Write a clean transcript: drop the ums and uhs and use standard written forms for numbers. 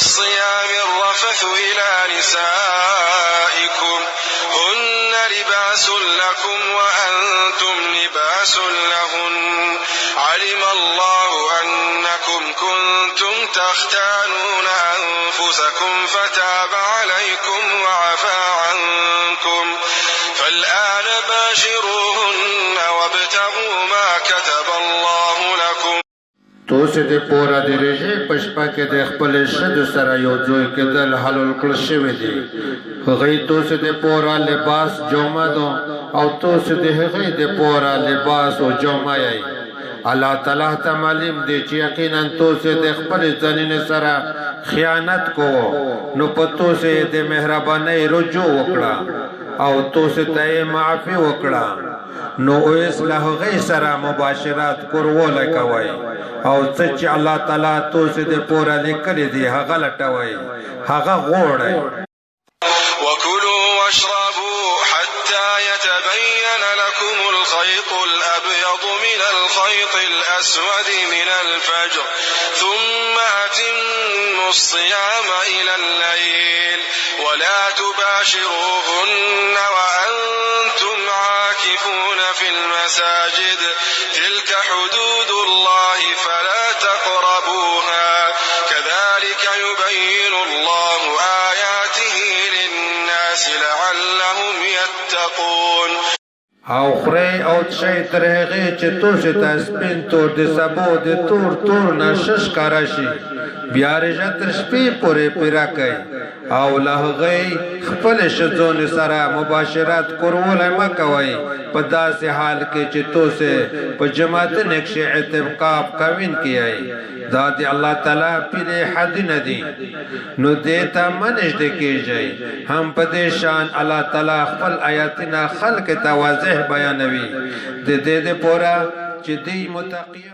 الصيام الرفث إلى نسائكم هن لباس لكم وأنتم لباس لهن علم الله أنكم كنتم تختانون أنفسكم فتاب عليكم وعفى عنكم فالآن باشروهن وابتغوا ما كتب الله لكم. تو سه د پورا د رژې پشپا کې د خپل شد سره یو ځای کېدل حلال کړل شوی دی. هغه تو سه د پورا لباس جوما دو او تو سه د هغه د پورا لباس او جوما یې. الله تعالی ته معلوم دی چې یقینا تو سه د خپل ځنین سره خیانت کو نو پتو سه د مهرباني رجوع وکړه او تو سه ته معافي وکړه نو اوس له هغه سره مباشرات کول کوي او چې الله تعالی تو سه د پورا لیکل دی هغه لټوي هغه غوړي. وكلوا واشربوا حتى يتبين لكم الخيط الأبيض من الخيط الأسود من الفجر ثم أتموا الصيام إلى الليل ولا تباشروهن وأنتم عاكفون في المساجد تلك حدود الله فلا تقربوها كذلك يبين الله آياته للناس لعلهم يتقون. او خری او شي تر هغه چې تو سه تاسو پین تور د سبو د تور نشش کاراشي بیا رجت شپې پورې پیرا کوي او لهغه خپل شذون سره مباشرات کول ما کوي په داسې حال کې چې تو سه په جماعت نقش اعتکاف کوین کیای دا دی الله تعالی په حد ندی نو دیتا منش د کیږي هم په دې شان الله تعالی خپل آیاتنا خلق ته واضح بیانوي د دې پورا چې دی متقی